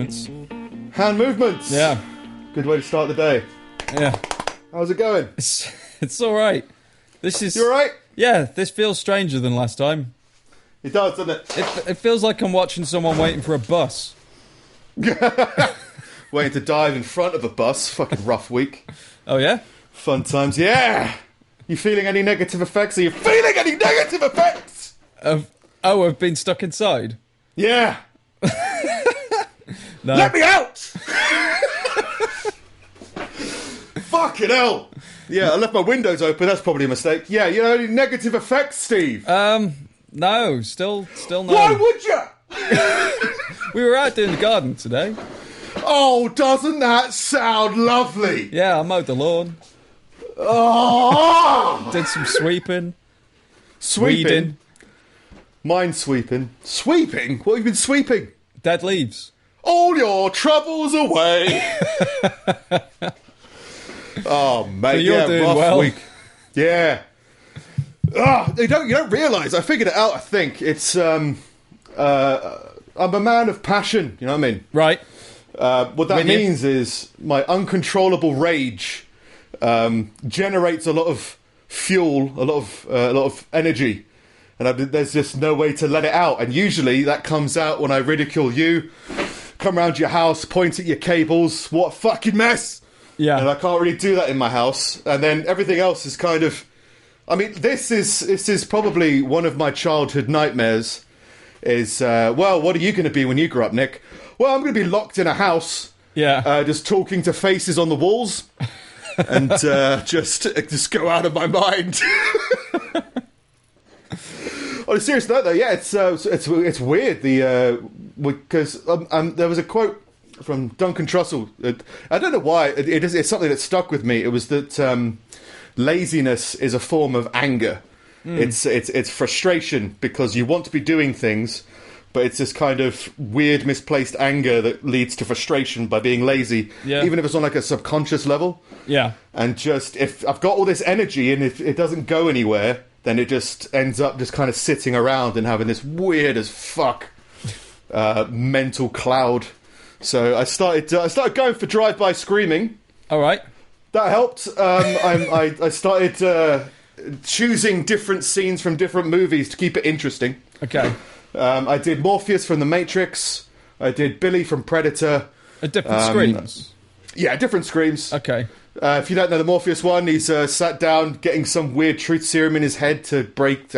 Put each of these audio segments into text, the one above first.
movements. Hand movements. Yeah. Good way to start the day. Yeah. How's it going? It's all right. This is. You all right? Yeah, this feels stranger than last time. It does, doesn't it? It feels like I'm watching someone waiting for a bus. Waiting to dive in front of a bus. Fucking rough week. Oh, yeah? Fun times. Yeah! You feeling any negative effects? Are you feeling any negative effects? I've been stuck inside? Yeah. No. Let me out! Fucking hell. Yeah, I left my windows open. That's probably a mistake. Yeah, you know, any negative effects, Steve? No. Still no. Why would you? We were out doing the garden today. Oh, doesn't that sound lovely? Yeah, I mowed the lawn. Oh! Did some sweeping. Sweeping? Weeding. Mine sweeping. Sweeping? What have you been sweeping? Dead leaves. All your troubles away. Oh, mate, So you're doing rough well. week. Yeah. You don't realise. I figured it out, I think. It's, I'm a man of passion, you know what I mean? Right. What that means is my uncontrollable rage generates a lot of fuel, a lot of energy, and there's just no way to let it out. And usually that comes out when I ridicule you, come around your house, point at your cables. What a fucking mess! Yeah. And I can't really do that in my house. And then everything else is kind of. I mean, this is probably one of my childhood nightmares. Is well, what are you going to be when you grow up, Nick? Well, I'm going to be locked in a house. Yeah. Just talking to faces on the walls, and just go out of my mind. On a serious note, though, yeah, it's weird. Because there was a quote from Duncan Trussell. I don't know why. It's something that stuck with me. It was that laziness is a form of anger. It's frustration because you want to be doing things, but it's this kind of weird misplaced anger that leads to frustration by being lazy, even if it's on like a subconscious level. Yeah. And just if I've got all this energy and if it doesn't go anywhere, then it just ends up just kind of sitting around and having this weird as fuck mental cloud. So I started going for drive-by screaming. All right. That helped. I started choosing different scenes from different movies to keep it interesting. Okay. I did Morpheus from The Matrix. I did Billy from Predator. Different screams? Yeah, different screams. Okay. If you don't know the Morpheus one, he's sat down getting some weird truth serum in his head to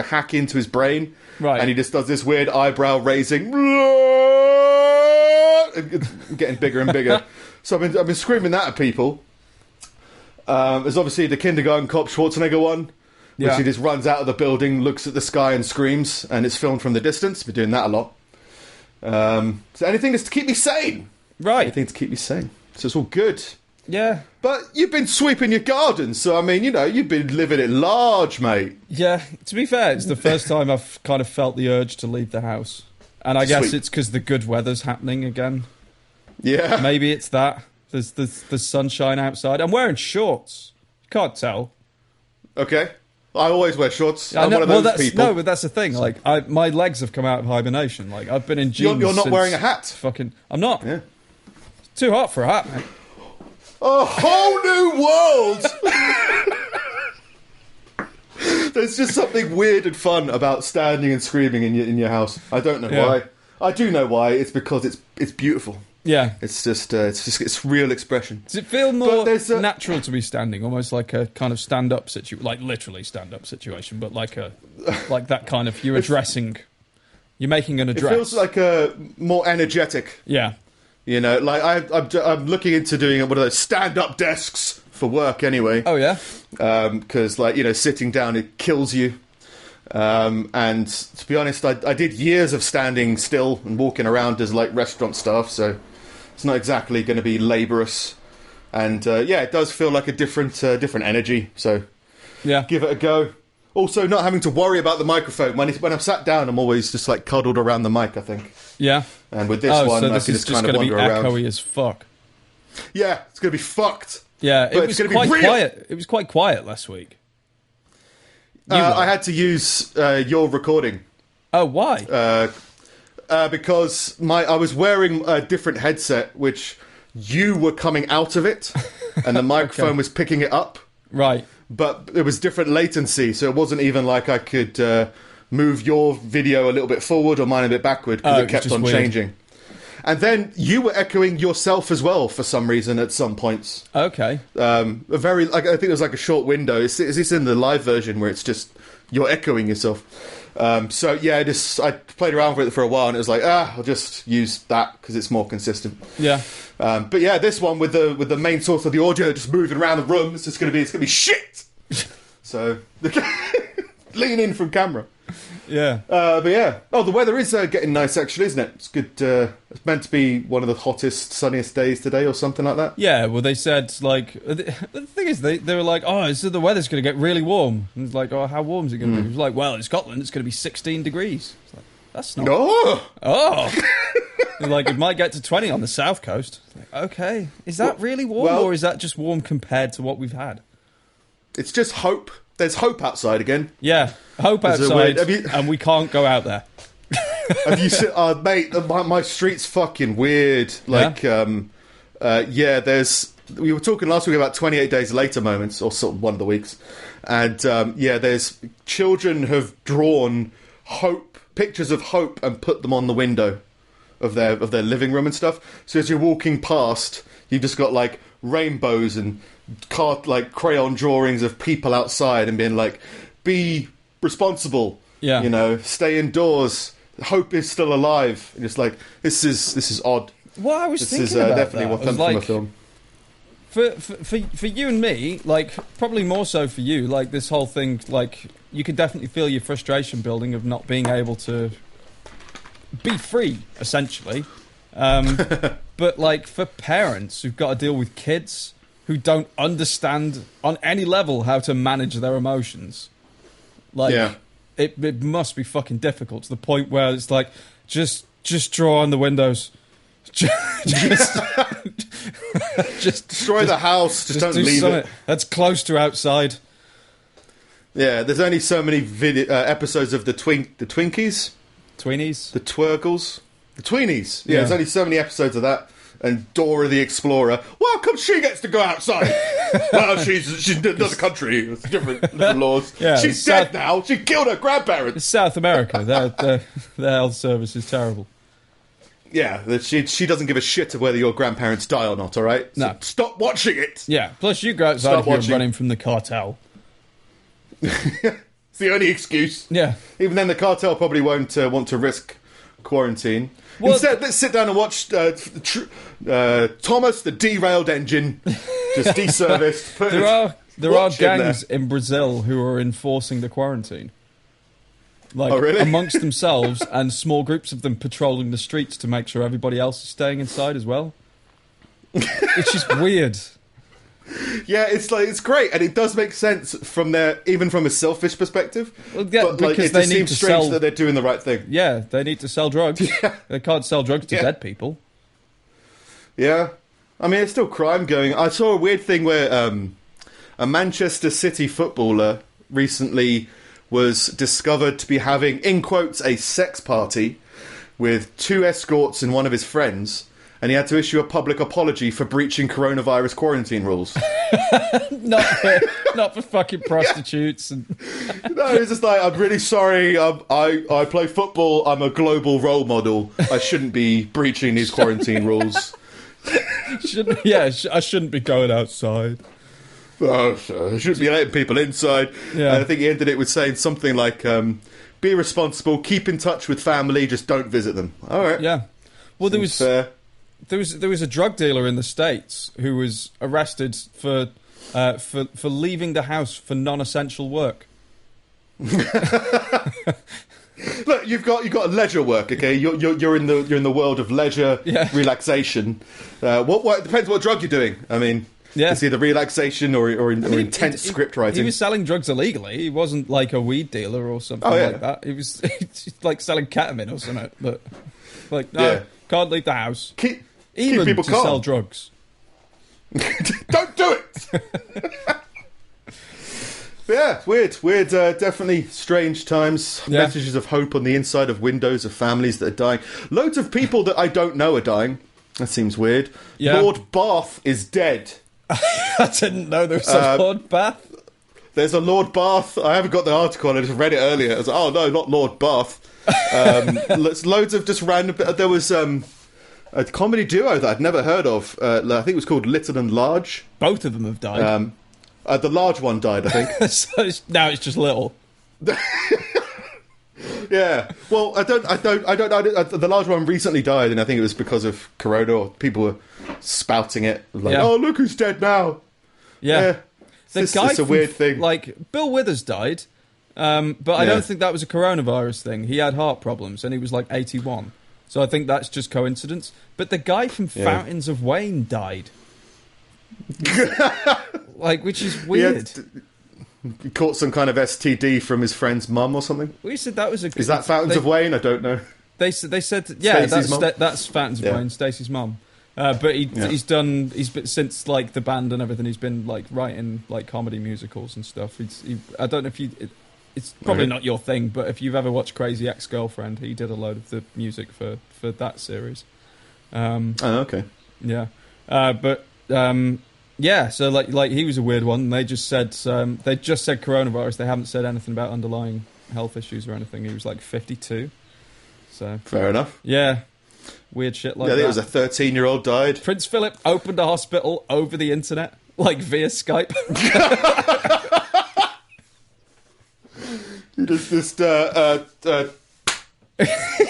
hack into his brain. Right. And he just does this weird eyebrow raising. It's getting bigger and bigger. So I've been screaming that at people. There's obviously the Kindergarten Cop Schwarzenegger one. Which he just runs out of the building, looks at the sky and screams, and it's filmed from the distance. Been doing that a lot. So anything that's to keep me sane. Right. Anything to keep me sane. So it's all good. Yeah. But you've been sweeping your garden, so I mean, you know, you've been living it large, mate. Yeah, to be fair, it's the first time I've kind of felt the urge to leave the house. And I guess it's because the good weather's happening again. Yeah. Maybe it's that. There's sunshine outside. I'm wearing shorts. You can't tell. Okay. I always wear shorts. I'm one of those people. No, but that's the thing. Like, my legs have come out of hibernation. Like, I've been in jeans. You're not wearing a hat. I'm not. Yeah. It's too hot for a hat, mate. A whole new world. There's just something weird and fun about standing and screaming in your house. I don't know why. I do know why. It's because it's beautiful. Yeah, it's just real expression. Does it feel more natural to be standing, almost like a kind of stand-up situation, like literally stand-up situation, but like that kind of you're making an address. It feels like more energetic. Yeah, you know, like I'm looking into doing one of those stand-up desks for work anyway. Oh yeah, because like you know, sitting down it kills you. And to be honest, I did years of standing still and walking around as like restaurant staff, so it's not exactly going to be laborious. And it does feel like a different energy. So yeah, give it a go. Also, not having to worry about the microphone when I'm sat down, I'm always just like cuddled around the mic. I think. Yeah. And with this one, I can just kind of wander around. Echoey as fuck. Yeah, it's going to be fucked. Yeah, it was quite quiet. It was quite quiet last week. I had to use your recording. Oh, why? because I was wearing a different headset, which you were coming out of it, and the microphone was picking it up. Right. But it was different latency, so it wasn't even like I could move your video a little bit forward or mine a bit backward, because it kept on changing. And then you were echoing yourself as well for some reason at some points. Okay. I think it was like a short window. It's in the live version where it's just you're echoing yourself. So yeah, I played around with it for a while, and it was like, I'll just use that because it's more consistent. Yeah. But yeah, this one with the main source of the audio just moving around the room, it's gonna be shit. So lean in from camera. Yeah. But yeah. Oh, the weather is getting nice, actually, isn't it? It's good. It's meant to be one of the hottest, sunniest days today, or something like that. Yeah. Well, they said like the thing is they were like, so the weather's going to get really warm. And it's like, how warm is it going to be? It was like, well, in Scotland it's going to be 16 degrees. It's like, that's not. Like it might get to 20 on the south coast. Like, okay, is that really warm, or is that just warm compared to what we've had? It's just hope. There's hope outside again. Yeah, hope outside, and we can't go out there. Have you seen, mate? My street's fucking weird. Like, there's. We were talking last week about 28 days later moments, or sort of one of the weeks, and there's children have drawn pictures of hope and put them on the window of their living room and stuff. So as you're walking past, you've just got like rainbows and crayon drawings of people outside and being like, be responsible, stay indoors, hope is still alive. And it's like, this is odd. Well, I was thinking about definitely that. what comes from a film. For you and me, like probably more so for you, like this whole thing, like you can definitely feel your frustration building of not being able to be free, essentially. But like for parents who've got to deal with kids who don't understand on any level how to manage their emotions, like it must be fucking difficult to the point where it's like just draw on the windows. Just destroy the house. Just don't leave it. That's close to outside. Yeah, there's only so many episodes of the Twinkies, Tweenies, the Twirgles, the Tweenies. Yeah, there's only so many episodes of that. And Dora the Explorer. Well, come she gets to go outside. Well, she's in another country. It's different laws. Yeah, she's dead now. She killed her grandparents. It's South America. Their health service is terrible. Yeah, she doesn't give a shit of whether your grandparents die or not, all right? So no. Stop watching it. Yeah, plus you go outside if you're running from the cartel. It's the only excuse. Yeah. Even then, the cartel probably won't want to risk quarantine. Well, instead, let's sit down and watch Thomas the Derailed Engine just deserviced. There are gangs in Brazil who are enforcing the quarantine. Like, really? Amongst themselves, and small groups of them patrolling the streets to make sure everybody else is staying inside as well. It's just weird. Yeah, it's great, and it does make sense even from a selfish perspective. Well, yeah, but like, it just seems strange that they're doing the right thing. Yeah, they need to sell drugs. Yeah. They can't sell drugs to dead people. Yeah, I mean, it's still crime going. I saw a weird thing where a Manchester City footballer recently was discovered to be having, in quotes, a sex party with 2 escorts and one of his friends. And he had to issue a public apology for breaching coronavirus quarantine rules. not for fucking prostitutes. And no, it's just like, I'm really sorry. I play football. I'm a global role model. I shouldn't be breaching these quarantine rules. I shouldn't be going outside. I shouldn't be letting people inside. Yeah. And I think he ended it with saying something like, be responsible, keep in touch with family, just don't visit them. All right. Yeah. Well, there was a drug dealer in the States who was arrested for leaving the house for non-essential work. Look, you've got leisure work, okay? You're in the world of leisure, relaxation. What depends what drug you're doing. I mean, it's either relaxation or intense script writing. He was selling drugs illegally. He wasn't like a weed dealer or something like that. He was like selling ketamine or something. But like, no, can't leave the house. Keep to people calm. Sell drugs. Don't do it. Yeah, weird. Definitely strange times. Yeah. Messages of hope on the inside of windows of families that are dying. Loads of people that I don't know are dying. That seems weird. Yeah. Lord Bath is dead. I didn't know there was a Lord Bath. There's a Lord Bath. I haven't got the article. I just read it earlier. I was like, oh no, not Lord Bath. Loads of just random. There was a comedy duo that I'd never heard of. I think it was called Little and Large. Both of them have died. The large one died, I think. So now it's just little. Yeah. Well, I don't. The large one recently died, and I think it was because of Corona, or people were spouting it. Like, oh, look who's dead now. Yeah. It's a weird thing. Like, Bill Withers died, but I don't think that was a coronavirus thing. He had heart problems, and he was like 81. So I think that's just coincidence. But the guy from Fountains of Wayne died. Which is weird. He caught some kind of STD from his friend's mum or something. We said that was a. Is that Fountains of Wayne? I don't know. They said that's Fountains of Wayne, Stacey's mum. But he's been since like the band and everything. He's been like writing like comedy musicals and stuff. I don't know if it's probably not your thing, but if you've ever watched Crazy Ex-Girlfriend, he did a load of the music for that series. Okay. Yeah, so like he was a weird one. They just said coronavirus. They haven't said anything about underlying health issues or anything. He was like 52. So fair enough. Yeah, weird shit like that. Yeah, there was a 13-year-old died. Prince Philip opened a hospital over the internet, like via Skype. You just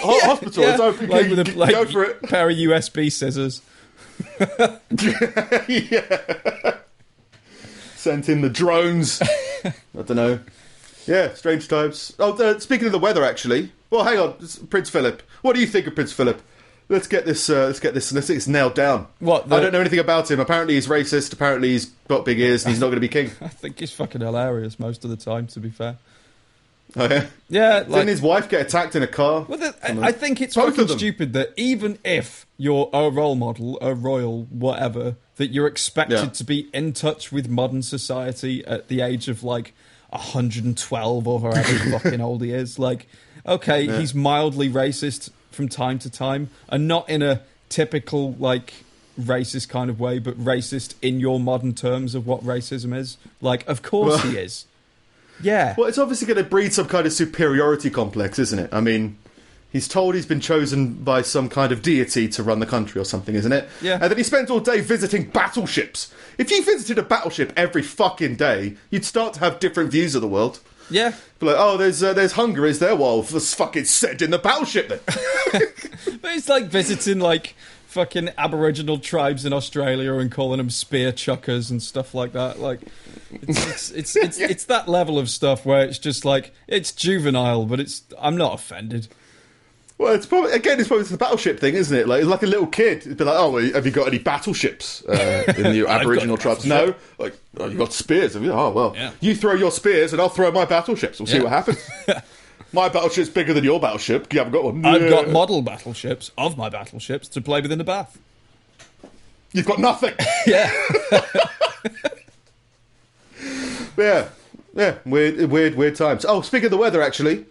hospital. It's open. Like with go for it. Pair of USB scissors. Yeah. Sent in the drones. I don't know. Yeah, strange times. Oh, speaking of the weather, actually. Well, hang on, Prince Philip. What do you think of Prince Philip? Let's get this nailed down. What? I don't know anything about him. Apparently he's racist. Apparently he's got big ears and he's not going to be king. I think he's fucking hilarious most of the time, to be fair. Oh, yeah? Yeah. Didn't his wife get attacked in a car? Well, I think it's fucking stupid that even if you're a role model, a royal, whatever, that you're expected to be in touch with modern society at the age of, like, 112 or however fucking old he is. Like, okay, he's mildly racist from time to time, and not in a typical, like, racist kind of way, but racist in your modern terms of what racism is. Like, of course he is. Yeah. Well, it's obviously going to breed some kind of superiority complex, isn't it? I mean, he's told he's been chosen by some kind of deity to run the country or something, isn't it? Yeah. And then he spends all day visiting battleships. If you visited a battleship every fucking day, you'd start to have different views of the world. Yeah. Be like, oh, there's hunger, is there? Well, let's fucking send in the battleship then. But it's like visiting, like, fucking Aboriginal tribes in Australia and calling them spear chuckers and stuff like that. Like, it's that level of stuff where it's just like, it's juvenile, but I'm not offended. Well, it's probably the battleship thing, isn't it? Like, it's like a little kid. It'd be like, oh, well, have you got any battleships in the Aboriginal tribes? No. Like, oh, you got spears, have you? Oh, well, you throw your spears and I'll throw my battleships. We'll see what happens. My battleship's bigger than your battleship. You haven't got one. I've got model battleships of my battleships to play with in the bath. You've got nothing. Yeah. Yeah. Weird times. Oh, speaking of the weather, actually.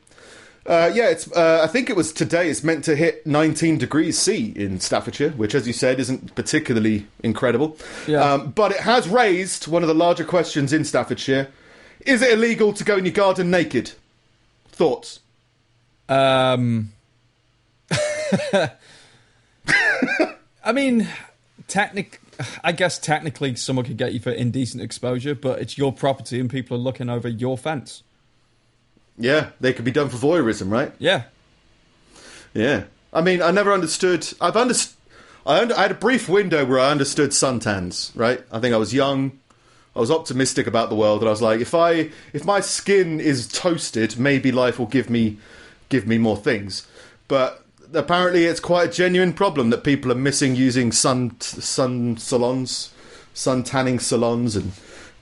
It's. I think it was today. It's meant to hit 19 degrees C in Staffordshire, which, as you said, isn't particularly incredible. Yeah. But it has raised one of the larger questions in Staffordshire. Is it illegal to go in your garden naked? Thoughts? I mean, I guess technically someone could get you for indecent exposure, but it's your property and people are looking over your fence. Yeah, they could be done for voyeurism, right? Yeah. Yeah. I mean, I never understood... I had a brief window where I understood suntans, right? I think I was young... I was optimistic about the world, and I was like, if my skin is toasted, maybe life will give me more things. But apparently, it's quite a genuine problem that people are missing using sun salons, sun tanning salons, and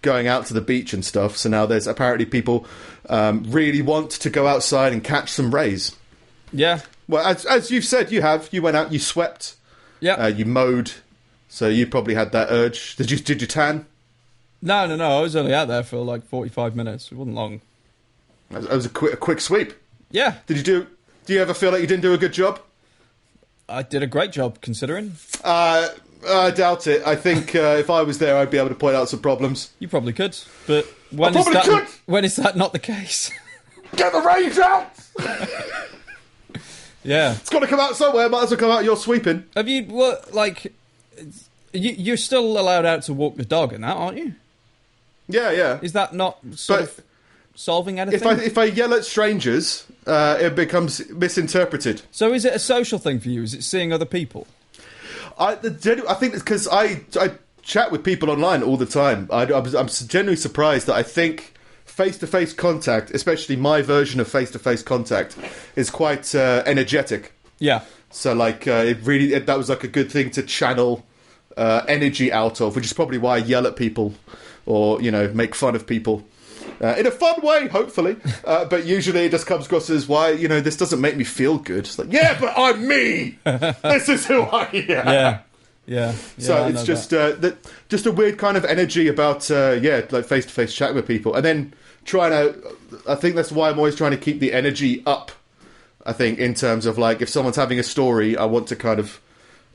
going out to the beach and stuff. So now there's apparently people really want to go outside and catch some rays. Yeah. Well, as you've said, you went out, you swept, yeah, you mowed, so you probably had that urge. Did you tan? No. I was only out there for like 45 minutes. It wasn't long. It was a quick sweep. Yeah. Do you ever feel like you didn't do a good job? I did a great job, considering. I doubt it. I think if I was there, I'd be able to point out some problems. You probably could, but when is that not the case? Get the rage out! Yeah. It's got to come out somewhere. Might as well come out. You're sweeping. Have you, you're still allowed out to walk the dog and that, aren't you? Yeah. Is that not sort of solving anything? If I yell at strangers, it becomes misinterpreted. So is it a social thing for you? Is it seeing other people? I think it's because I chat with people online all the time. I'm genuinely surprised that I think face-to-face contact, especially my version of face-to-face contact, is quite energetic. Yeah. So that was like a good thing to channel energy out of, which is probably why I yell at people or make fun of people. In a fun way, hopefully. But usually it just comes across as why, this doesn't make me feel good. It's like, yeah, but I'm me! This is who I am! Yeah. So it's just just a weird kind of energy about, like face-to-face chatting with people. And then I think that's why I'm always trying to keep the energy up, I think, in terms of, like, if someone's having a story, I want to kind of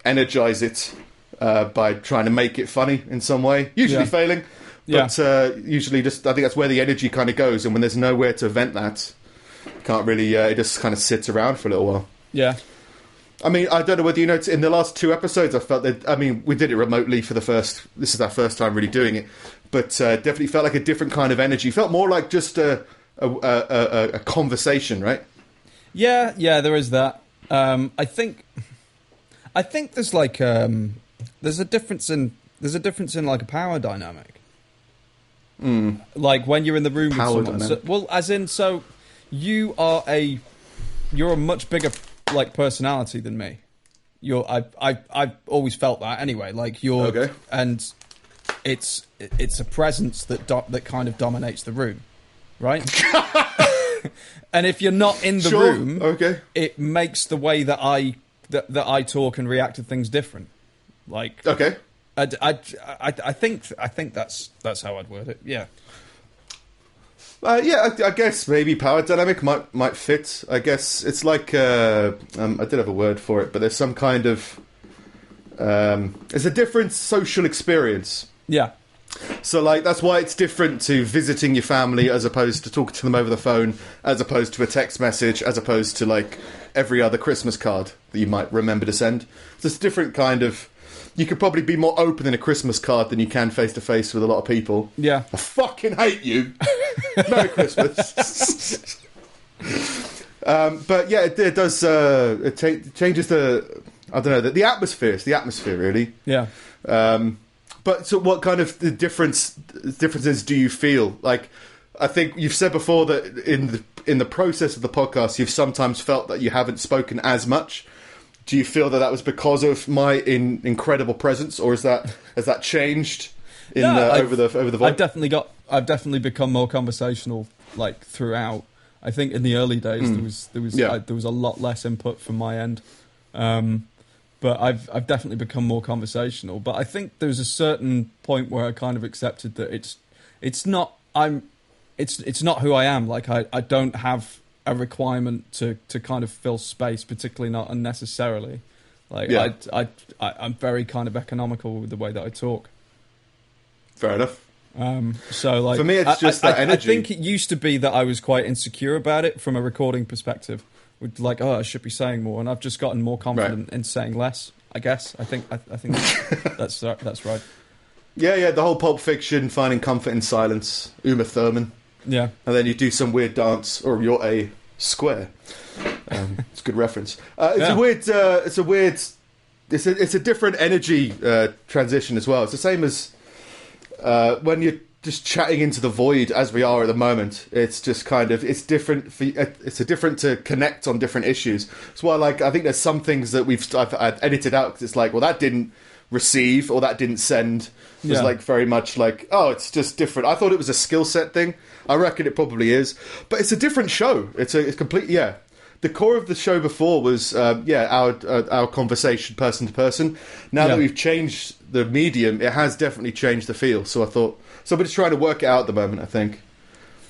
energize it by trying to make it funny in some way. Usually failing. But usually I think that's where the energy kind of goes, and when there's nowhere to vent that, you can't really, it just kind of sits around for a little while. Yeah. I mean, I don't know whether you noticed, in the last 2 episodes, I felt that, we did it remotely for this is our first time really doing it, but definitely felt like a different kind of energy. Felt more like just a conversation, right? Yeah, there is that. I think there's like, there's a difference in like a power dynamic. Like when you're in the room with someone. As in, so you're a much bigger like personality than me. I've always felt that anyway. Like you're okay. And it's a presence that kind of dominates the room, right? And if you're not in the room, okay, it makes the way that I talk and react to things different. Like okay. I think that's how I'd word it. Yeah. I guess maybe power dynamic might fit. I guess it's like I did have a word for it, but there's some kind of it's a different social experience. Yeah. So like that's why it's different to visiting your family as opposed to talking to them over the phone, as opposed to a text message, as opposed to like every other Christmas card that you might remember to send. So it's a different kind of. You could probably be more open in a Christmas card than you can face-to-face with a lot of people. Yeah. I fucking hate you. Merry Christmas. But yeah, it does... it changes the... I don't know, the atmosphere. It's the atmosphere, really. Yeah. But so what kind of differences do you feel? Like, I think you've said before that in the process of the podcast, you've sometimes felt that you haven't spoken as much. Do you feel that was because of my incredible presence, or has that changed over the vibe? I've definitely become more conversational like throughout. I think in the early days there was a lot less input from my end, but I've definitely become more conversational. But I think there's a certain point where I kind of accepted that it's not who I am. Like I don't have a requirement to kind of fill space, particularly not unnecessarily. Like I'm very kind of economical with the way that I talk. Fair enough. So like for me, it's just that energy. I think it used to be that I was quite insecure about it from a recording perspective. With like, I should be saying more, and I've just gotten more confident in saying less. I guess. I think that's right. Yeah. The whole Pulp Fiction, finding comfort in silence. Uma Thurman. Yeah, and then you do some weird dance, or you're a square. It's a good reference. It's a different energy transition as well. It's the same as when you're just chatting into the void, as we are at the moment. It's just kind of it's different. It's different to connect on different issues. That's why, like, I think there's some things that I've edited out because it's like, well, that didn't receive or that didn't send. It's like very much like, it's just different. I thought it was a skill set thing. I reckon it probably is, but it's a different show. It's complete, the core of the show before was our conversation person to person. Now that we've changed the medium, it has definitely changed the feel. So I thought, we're just trying to work it out at the moment, I think.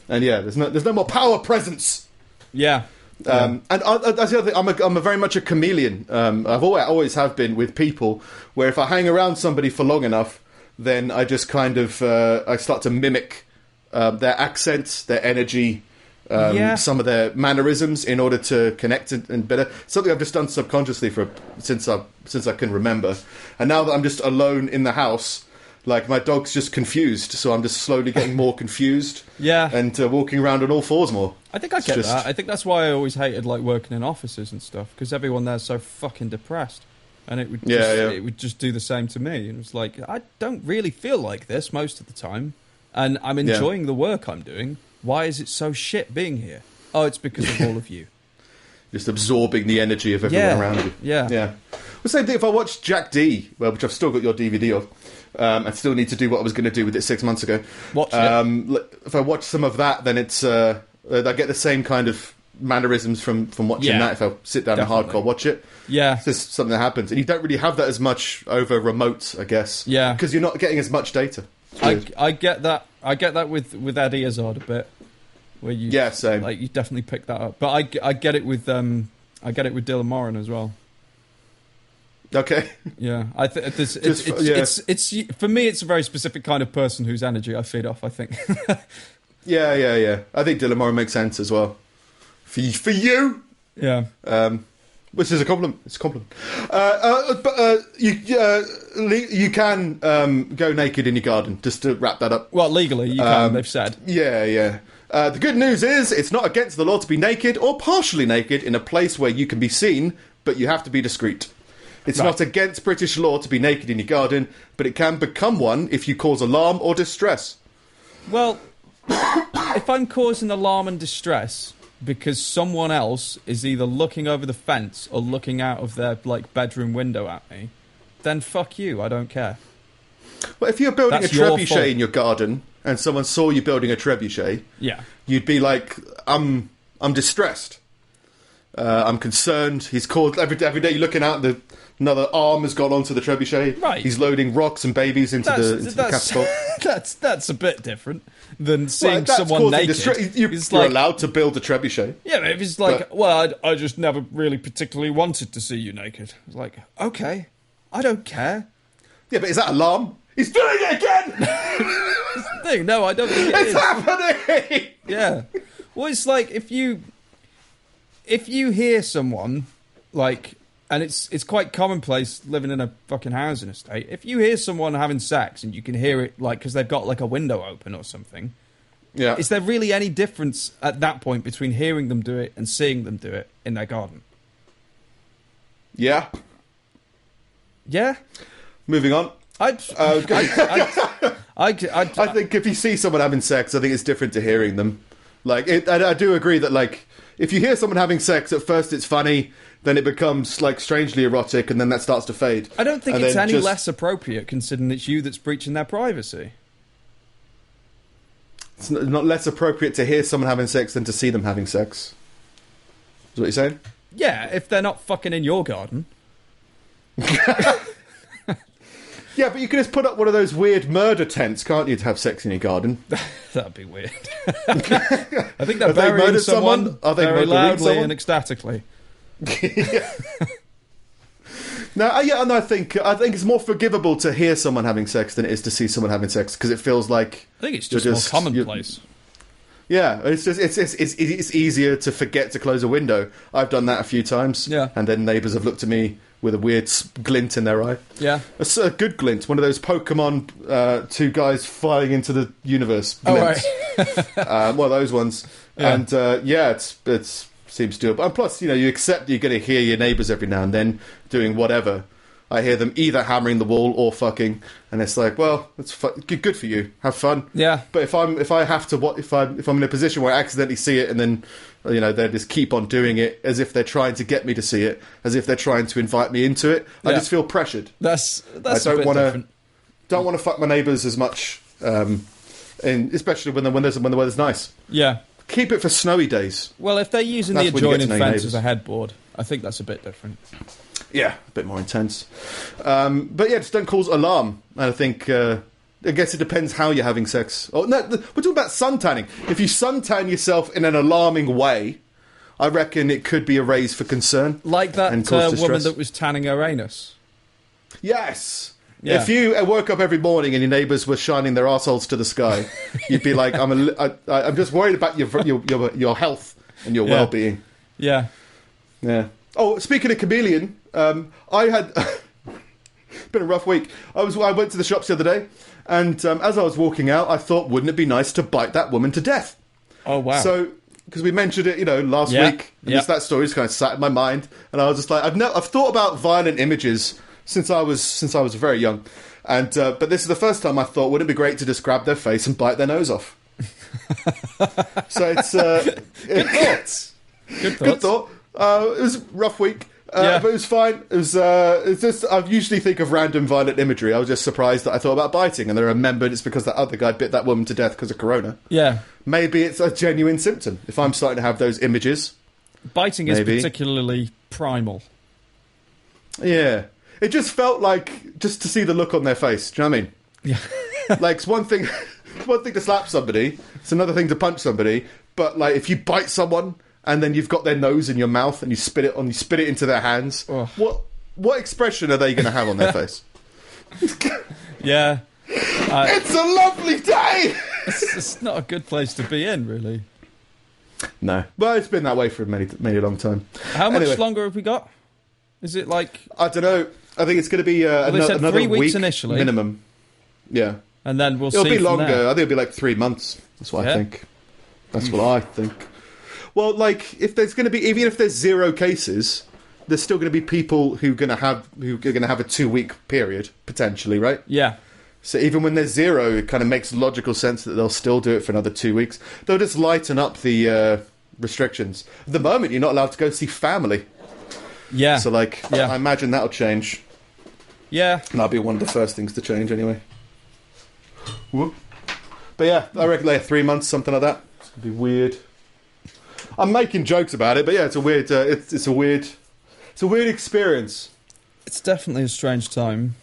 And there's no more power presence. Yeah. And that's the other thing. I'm a very much a chameleon. I've always have been with people. Where if I hang around somebody for long enough, then I just kind of I start to mimic their accents, their energy, some of their mannerisms in order to connect and better. Something I've just done subconsciously since I can remember. And now that I'm just alone in the house, like my dog's just confused, so I'm just slowly getting more confused. And walking around on all fours more. I think I get that. I think that's why I always hated like working in offices and stuff, because everyone there's so fucking depressed, and it would just do the same to me. And it's like, I don't really feel like this most of the time, and I'm enjoying the work I'm doing. Why is it so shit being here? Oh, it's because of all of you. Just absorbing the energy of everyone around you. Yeah. Well, same thing if I watch Jack D, which I've still got your DVD of. I still need to do what I was going to do with it 6 months ago. Watch it. If I watch some of that, then it's I get the same kind of mannerisms from watching that. If I sit down and hardcore watch it, it's just something that happens, and you don't really have that as much over remote, I guess. Yeah, because you're not getting as much data. I get that. I get that with Eddie Izzard a bit, where you same. Like you definitely pick that up, but I get it with Dylan Moran as well. Okay. Yeah, it's for me. It's a very specific kind of person whose energy I feed off, I think. Yeah. I think Dylan Moran makes sense as well. For you. Yeah. Which is a compliment. It's a compliment. But you can go naked in your garden. Just to wrap that up. Well, legally you can. They've said. Yeah. The good news is it's not against the law to be naked or partially naked in a place where you can be seen, but you have to be discreet. It's not against British law to be naked in your garden, but it can become one if you cause alarm or distress. Well, if I'm causing alarm and distress because someone else is either looking over the fence or looking out of their bedroom window at me, then fuck you, I don't care. Well, if you're building a trebuchet in your garden and someone saw you building a trebuchet, you'd be like, I'm distressed. I'm concerned. He's called every day. You're looking out. Another arm has gone onto the trebuchet. Right. He's loading rocks and babies into the catapult. That's a bit different than seeing someone naked. You're allowed to build a trebuchet. Yeah, but if it's I just never really particularly wanted to see you naked. It's like, okay, I don't care. Yeah, but is that alarm? He's doing it again! That's the thing. No, I don't think it's happening! Yeah. Well, it's like if you hear someone, and it's quite commonplace living in a fucking housing estate, if you hear someone having sex and you can hear it, because they've got, a window open or something, is there really any difference at that point between hearing them do it and seeing them do it in their garden? Yeah. Yeah? Moving on. I think if you see someone having sex, I think it's different to hearing them. I do agree that, if you hear someone having sex, at first it's funny, then it becomes, strangely erotic, and then that starts to fade. I don't think it's any less appropriate, considering it's you that's breaching their privacy. It's not less appropriate to hear someone having sex than to see them having sex. Is what you're saying? Yeah, if they're not fucking in your garden. Yeah, but you can just put up one of those weird murder tents, can't you, to have sex in your garden? That'd be weird. I think they're burying someone very loudly and ecstatically. I think it's more forgivable to hear someone having sex than it is to see someone having sex, because it feels like I think it's just more commonplace. Yeah, it's easier to forget to close a window. I've done that a few times, and then neighbours have looked at me with a weird glint in their eye. Yeah, a good glint, one of those Pokemon two guys flying into the universe glints. One of those ones, and it's seems doable. And plus, you accept you're going to hear your neighbours every now and then doing whatever. I hear them either hammering the wall or fucking, and it's like, well, that's good for you. Have fun. Yeah. But if I'm in a position where I accidentally see it, and then they just keep on doing it as if they're trying to get me to see it, as if they're trying to invite me into it, I just feel pressured. That's I don't want to fuck my neighbours as much, and especially when the weather's nice. Yeah. keep it for snowy days. Well, if they're using the adjoining fence as a headboard, I think that's a bit different. Yeah, a bit more intense. But yeah, just don't cause alarm. And I think, I guess it depends how you're having sex. Oh no, we're talking about suntanning. If you suntan yourself in an alarming way, I reckon it could be a raise for concern. Like that woman that was tanning her anus. Yes. Yeah. If you woke up every morning and your neighbours were shining their arseholes to the sky, you'd be like, I'm just worried about your health and your well-being. Yeah. Yeah. Oh, speaking of chameleon, I had been a rough week. I went to the shops the other day, and as I was walking out, I thought, wouldn't it be nice to bite that woman to death? Oh wow! So because we mentioned it, last week, and that story's kind of sat in my mind, and I was just like, I've thought about violent images since I was very young, and but this is the first time I thought, wouldn't it be great to just grab their face and bite their nose off? So it's good thoughts. Good thought. It was a rough week, but it was fine. It's just I usually think of random violent imagery. I was just surprised that I thought about biting, and then I remembered it's because that other guy bit that woman to death because of corona. Yeah, maybe it's a genuine symptom. If I'm starting to have those images, biting is particularly primal. Yeah, it just felt like just to see the look on their face. Do you know what I mean? Yeah, like it's one thing to slap somebody. It's another thing to punch somebody. But like if you bite someone, and then you've got their nose in your mouth, and you spit it into their hands. Oh. What expression are they going to have on their face? Yeah, it's a lovely day. It's not a good place to be in, really. No, well, it's been that way for many long time. How much longer have we got? Is it like I don't know? I think it's going to be another 3 weeks week initially, minimum. Yeah, and then it'll be longer. I think it'll be like 3 months. That's what I think. That's what I think. Well, like if there's going to be, even if there's 0 cases, there's still going to be people who are going to have a 2-week period potentially, right? Yeah. So even when there's 0, it kind of makes logical sense that they'll still do it for another 2 weeks. They'll just lighten up the restrictions. At the moment, you're not allowed to go see family. Yeah. So I imagine that'll change. Yeah. And that'll be one of the first things to change anyway. Whoop. But yeah, I reckon 3 months, something like that. It's gonna be weird. I'm making jokes about it, but yeah, it's a weird. It's a weird experience. It's definitely a strange time.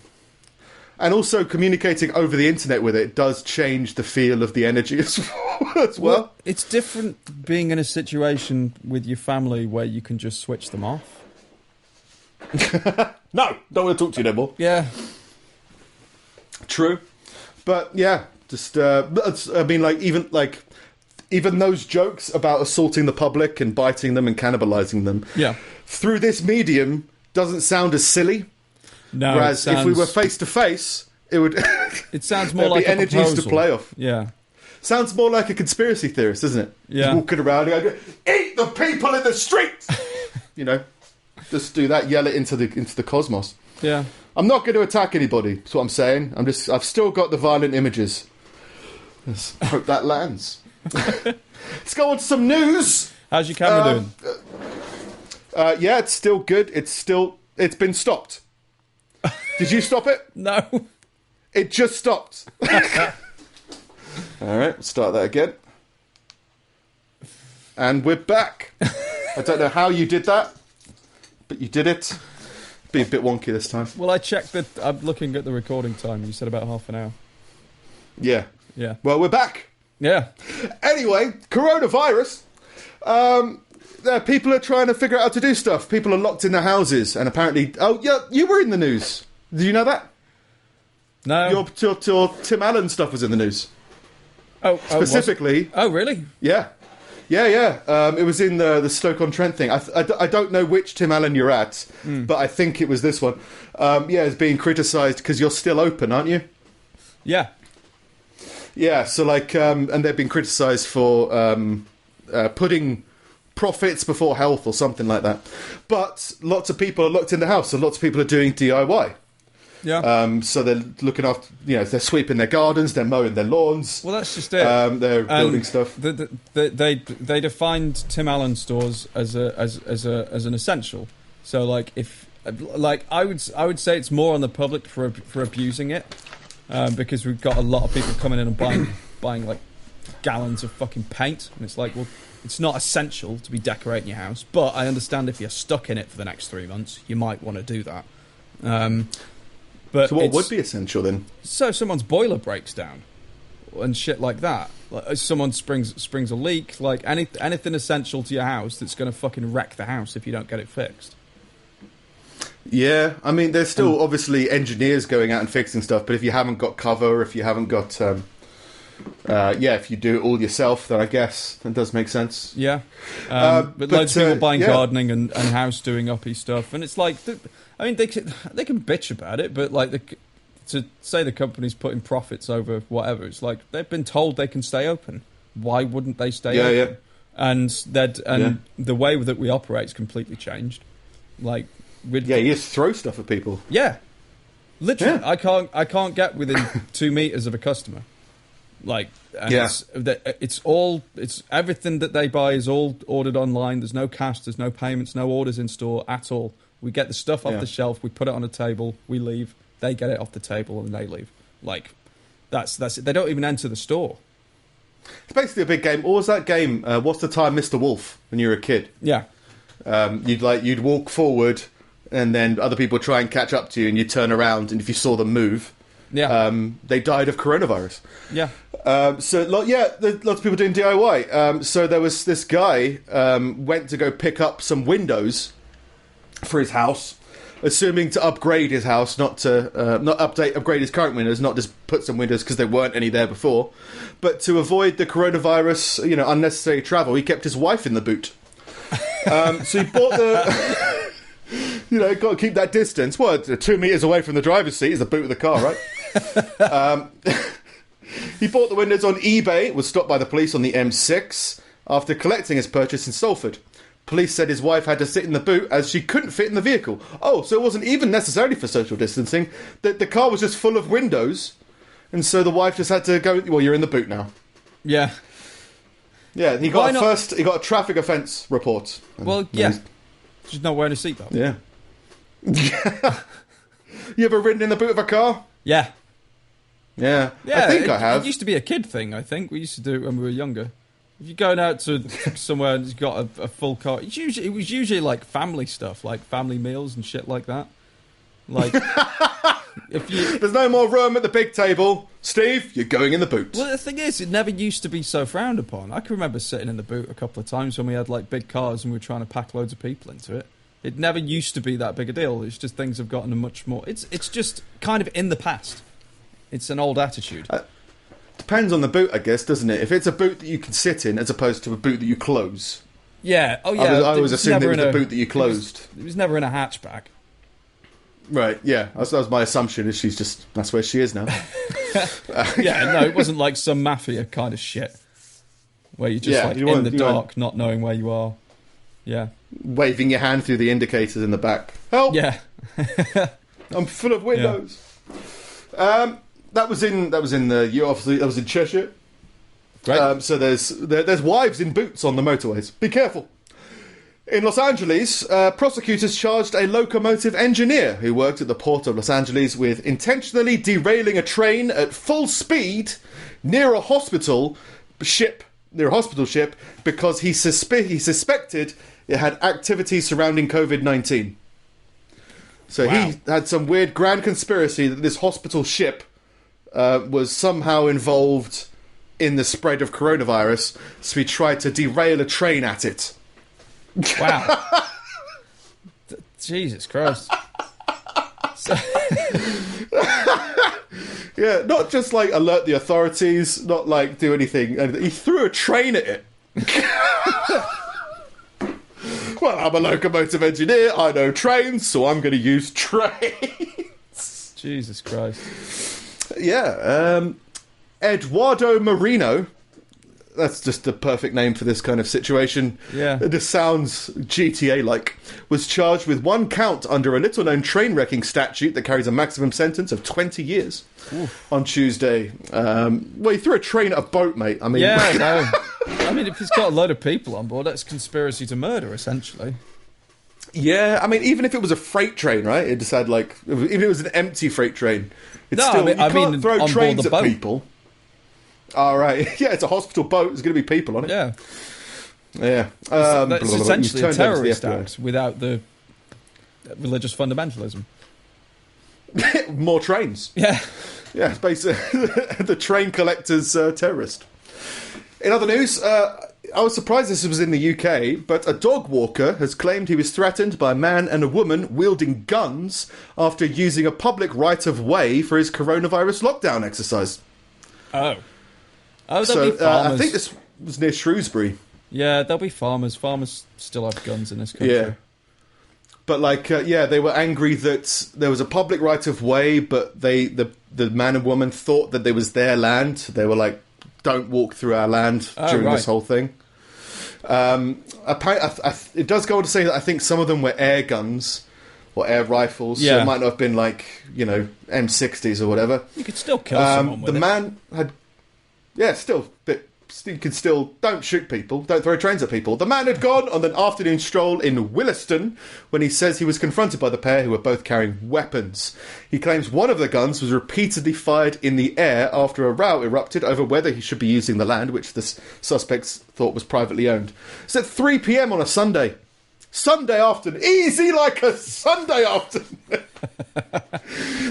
And also, communicating over the internet with it does change the feel of the energy as well. It's different being in a situation with your family where you can just switch them off. No, don't want to talk to you no more. Yeah. True, but yeah, just I mean, even those jokes about assaulting the public and biting them and cannibalizing them, through this medium doesn't sound as silly. No, whereas if we were face to face, it would. It sounds more like energies proposal. to play off. Yeah, sounds more like a conspiracy theorist, doesn't it? Yeah, just walking around and go, eat the people in the street. Just do that. Yell it into the cosmos. Yeah. I'm not going to attack anybody. That's what I'm saying. I've still got the violent images. Let's hope that lands. Let's go on to some news. How's your camera doing? Yeah, it's still good. It's been stopped. Did you stop it? No. It just stopped. All right, let's start that again. And we're back. I don't know how you did that, but you did it. Be a bit wonky this time. Well, I checked that. I'm looking at the recording time. You said about half an hour. Yeah. Yeah. Well, we're back. Yeah. Anyway, coronavirus. People are trying to figure out how to do stuff. People are locked in their houses, and apparently, oh yeah, you were in the news. Did you know that? No. Your Tim Allen stuff was in the news. Oh, specifically. Oh, really? Yeah. It was in the Stoke-on-Trent thing. I don't know which Tim Allen you're at, but I think it was this one. It's being criticised because you're still open, aren't you? Yeah. Yeah, so and they've been criticised for putting profits before health or something like that. But lots of people are locked in the house, so lots of people are doing DIY. Yeah. So they're looking after, they're sweeping their gardens, they're mowing their lawns. Well, that's just it. They're building stuff. They defined Tim Allen stores as an essential. So I would say it's more on the public for abusing it, because we've got a lot of people coming in and buying like gallons of fucking paint. And it's like, well, it's not essential to be decorating your house, but I understand if you're stuck in it for the next 3 months, you might want to do that. But so what would be essential then? So someone's boiler breaks down and shit like that. Like someone springs a leak. Like anything essential to your house that's going to fucking wreck the house if you don't get it fixed. Yeah, I mean, there's still obviously engineers going out and fixing stuff, but if you haven't got cover, if you haven't got, if you do it all yourself, then I guess that does make sense. Yeah, but loads of people buying gardening and house doing uppy stuff, and it's like, I mean, they can bitch about it, but like to say the company's putting profits over whatever, it's like they've been told they can stay open. Why wouldn't they stay open? And the way that we operate is completely changed. Like. You just throw stuff at people. Yeah, literally. Yeah. I can't get within 2 meters of a customer. Like, and it's everything that they buy is all ordered online. There's no cash, there's no payments, no orders in store at all. We get the stuff off the shelf, we put it on a table, we leave. They get it off the table and they leave. Like, that's it. They don't even enter the store. It's basically a big game. What was that game? What's the Time, Mr. Wolf? When you were a kid. Yeah. You'd walk forward. And then other people try and catch up to you, and you turn around, and if you saw them move, they died of coronavirus. Yeah. There's lots of people doing DIY. So there was this guy went to go pick up some windows for his house, assuming to upgrade his house, not upgrade his current windows, not just put some windows because there weren't any there before, but to avoid the coronavirus, unnecessary travel. He kept his wife in the boot. So he bought the. Got to keep that distance. Well, 2 meters away from the driver's seat is the boot of the car, right? He bought the windows on eBay, was stopped by the police on the M6 after collecting his purchase in Salford. Police said his wife had to sit in the boot as she couldn't fit in the vehicle. Oh, so it wasn't even necessarily for social distancing. The car was just full of windows, and so the wife just had to go, well, you're in the boot now. Yeah. Yeah, he got a traffic offence report. She's not wearing a seatbelt. Yeah. You ever ridden in the boot of a car? Yeah. Yeah. I think I have. It used to be a kid thing, I think. We used to do it when we were younger. If you're going out to somewhere and you've got a full car, it was usually like family stuff, like family meals and shit like that. Like, there's no more room at the big table, Steve, you're going in the boot. Well, the thing is, it never used to be so frowned upon. I can remember sitting in the boot a couple of times when we had like big cars and we were trying to pack loads of people into it. It never used to be that big a deal. It's just things have gotten much more. It's just kind of in the past. It's an old attitude. Depends on the boot, I guess, doesn't it? If it's a boot that you can sit in as opposed to a boot that you close. Yeah. Oh, yeah. I always assumed it was a boot that you closed. It was never in a hatchback. Right, yeah. That was my assumption. Is that's where she is now. No, it wasn't like some mafia kind of shit. Where you're just in the dark, not knowing where you are. Yeah. Waving your hand through the indicators in the back. Help! Yeah. I'm full of windows. Yeah. That was in Cheshire. Great. So there's wives in boots on the motorways. Be careful. In Los Angeles, prosecutors charged a locomotive engineer who worked at the port of Los Angeles with intentionally derailing a train at full speed near a hospital ship because he suspected it had activity surrounding COVID-19. So he had some weird grand conspiracy that this hospital ship was somehow involved in the spread of coronavirus, so he tried to derail a train at it. Wow. Jesus Christ. Yeah, not just like alert the authorities, not like do anything. He threw a train at it. Well, I'm a locomotive engineer, I know trains, so I'm going to use trains. Jesus Christ. Yeah, Eduardo Marino, that's just the perfect name for this kind of situation. Yeah. This sounds GTA-like. Was charged with 1 count under a little-known train-wrecking statute that carries a maximum sentence of 20 years. Oof. On Tuesday. Well, he threw a train at a boat, mate. I mean... Yeah, no. I mean, if he's got a load of people on board, that's conspiracy to murder, essentially. Yeah, I mean, even if it was a freight train, right? It just had, like... Even if it was an empty freight train. It's no, still... I mean you can't throw trains at people. All right. Yeah, it's a hospital boat. There's going to be people on it. Yeah. Yeah. It's essentially a terrorist act without the religious fundamentalism. More trains. Yeah. Yeah, it's basically the train collector's terrorist. In other news, I was surprised this was in the UK, but a dog walker has claimed he was threatened by a man and a woman wielding guns after using a public right-of-way for his coronavirus lockdown exercise. Oh, there'll So be farmers. I think this was near Shrewsbury. Yeah, there'll be farmers. Farmers still have guns in this country. Yeah. But they were angry that there was a public right-of-way, but the man and woman thought that it was their land. They were like, don't walk through our land during this whole thing. It does go on to say that I think some of them were air guns or air rifles. Yeah. So it might not have been like, M60s or whatever. You could still kill someone with the it. man had... Yeah, still... But you can still... Don't shoot people. Don't throw trains at people. The man had gone on an afternoon stroll in Williston when he says he was confronted by the pair who were both carrying weapons. He claims one of the guns was repeatedly fired in the air after a row erupted over whether he should be using the land, which the suspects thought was privately owned. It's at 3 p.m. on a Sunday. Sunday afternoon. Easy like a Sunday afternoon.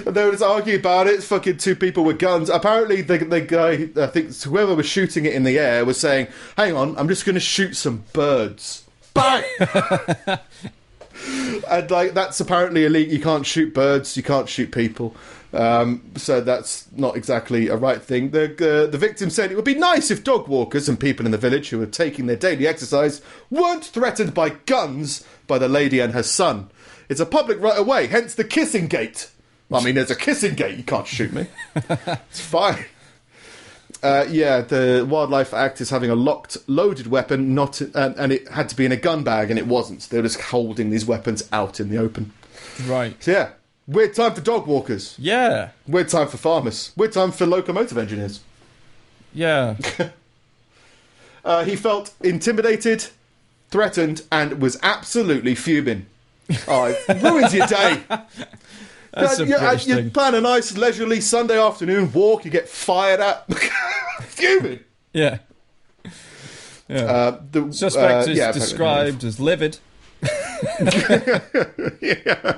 And they were just arguing about it. Fucking two people with guns. Apparently, the guy, I think whoever was shooting it in the air, was saying, "Hang on, I'm just going to shoot some birds." Bang! And that's apparently illegal. You can't shoot birds. You can't shoot people. So that's not exactly a right thing. The victim said it would be nice if dog walkers and people in the village who were taking their daily exercise weren't threatened by guns by the lady and her son. It's a public right of way, hence the kissing gate. I mean, there's a kissing gate. You can't shoot me. It's fine. The Wildlife Act is having a locked, loaded weapon, and it had to be in a gun bag, and it wasn't. So they were just holding these weapons out in the open. Right. So yeah, weird time for dog walkers. Yeah. Weird time for farmers. Weird time for locomotive engineers. Yeah. He felt intimidated, threatened, and was absolutely fuming. Oh, it ruins your day. That's a British you thing. plan a nice leisurely Sunday afternoon walk, you get fired at. Fuming. Yeah. Yeah. The Suspect is described as livid. Yeah.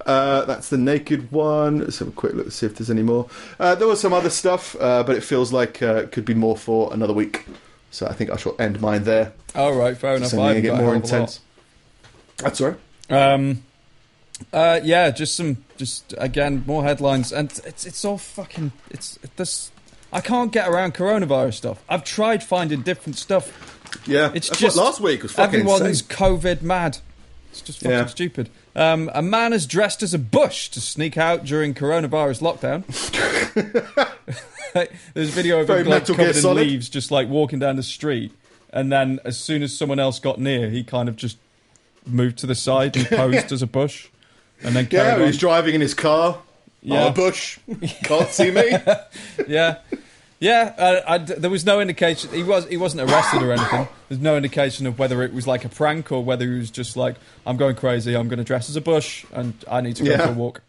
That's the naked one. Let's have a quick look to see if there's any more. There was some other stuff, but it feels like it could be more for another week. So I think I shall end mine there. All right, fair enough. I get more intense. That's all right. Just again more headlines, and it's all fucking this. I can't get around coronavirus stuff. I've tried finding different stuff. Yeah, it's that's just what last week was fucking everyone's insane. COVID mad. It's just fucking stupid. A man is dressed as a bush to sneak out during coronavirus lockdown. There's a video of him covered in leaves, just like walking down the street, and then as soon as someone else got near, he kind of just moved to the side and posed as a bush, and then carried on. He was driving in his car. Yeah, oh, a bush. Can't see me. Yeah. There was no indication. He wasn't arrested or anything. There's no indication of whether it was like a prank or whether he was just like, I'm going crazy. I'm going to dress as a bush and I need to go for a walk.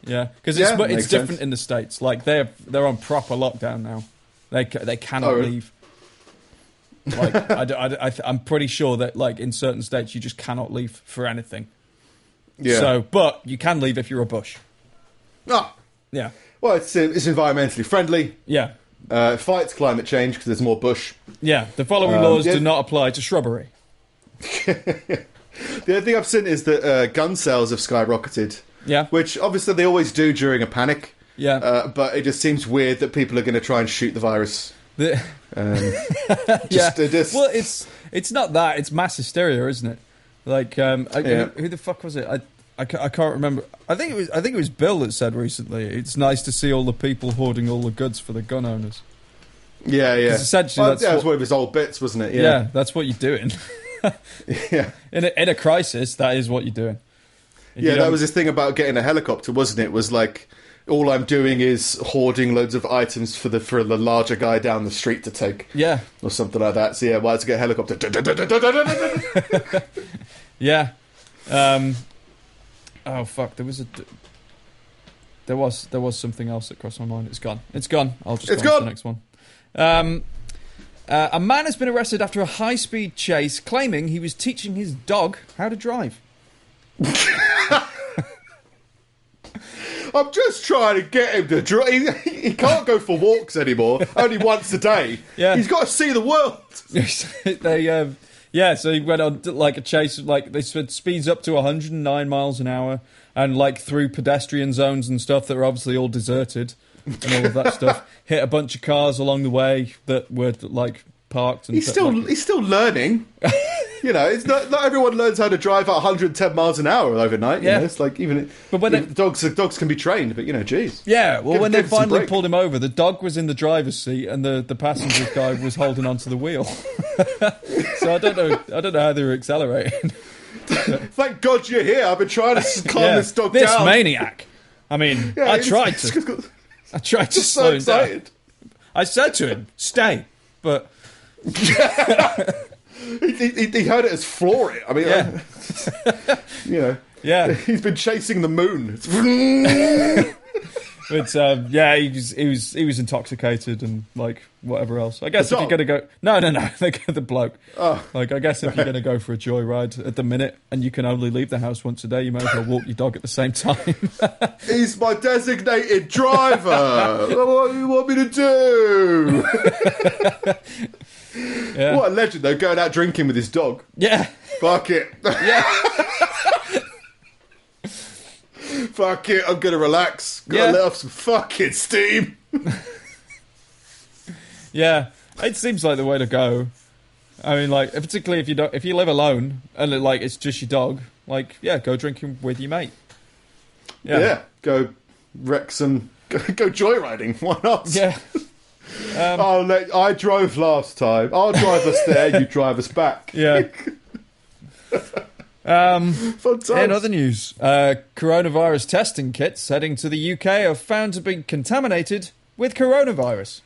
Yeah, because it's different in the States. Like they're on proper lockdown now. They cannot leave. Like I'm pretty sure that like in certain states you just cannot leave for anything. Yeah. So, but you can leave if you're a bush. Ah. Yeah. Well, it's environmentally friendly. Yeah. Fights climate change because there's more bush. Yeah. The following laws do not apply to shrubbery. The other thing I've seen is that gun sales have skyrocketed. Yeah. Which obviously they always do during a panic. Yeah. But it just seems weird that people are going to try and shoot the virus. Well, it's not that. It's mass hysteria, isn't it? Like, who the fuck was it? I can't remember. I think it was Bill that said recently, it's nice to see all the people hoarding all the goods for the gun owners. Yeah. Essentially, that's one of his old bits, wasn't it? Yeah, that's what you're doing. Yeah. In a crisis, that is what you're doing. That was his thing about getting a helicopter, wasn't it? It was like, all I'm doing is hoarding loads of items for the larger guy down the street to take. Yeah. Or something like that. So why to get a helicopter? Yeah. Oh fuck! There was There was something else that crossed my mind. It's gone. I'll just go on to the next one. A man has been arrested after a high-speed chase, claiming he was teaching his dog how to drive. I'm just trying to get him to drive. He can't go for walks anymore. Only once a day. Yeah. He's got to see the world. So he went on like a chase. Like they said, speeds up to 109 miles an hour, and like through pedestrian zones and stuff that are obviously all deserted. And all of that stuff. Hit a bunch of cars along the way that were like parked. And he's still learning. You know, it's not everyone learns how to drive at 110 miles an hour overnight. Yeah, you know? It's like but when dogs can be trained, but geez. Yeah, well, when they finally pulled him over, the dog was in the driver's seat and the passenger guy was holding onto the wheel. So I don't know how they were accelerating. Thank God you're here. I've been trying to calm this dog down. This maniac. I mean, I tried to slow him down. I said to him, "Stay," but he heard it as floor it. I mean, yeah, he's been chasing the moon. But he was intoxicated and like whatever else. I guess if you're gonna go, no, the bloke. Oh. Like I guess if you're gonna go for a joyride at the minute and you can only leave the house once a day, you may as well walk your dog at the same time. He's my designated driver. What do you want me to do? Yeah. What a legend though, going out drinking with his dog. Yeah. Fuck it. Yeah. Fuck it, I'm gonna relax. Gotta let off some fucking steam. Yeah, it seems like the way to go. I mean, like, particularly if you live alone and it's just your dog, like, yeah, go drinking with your mate. Yeah, go wreck some, go joyriding. Why not? Yeah. I drove last time. I'll drive us there. You drive us back. Yeah. Fun times. In other news, coronavirus testing kits heading to the UK are found to be contaminated with coronavirus.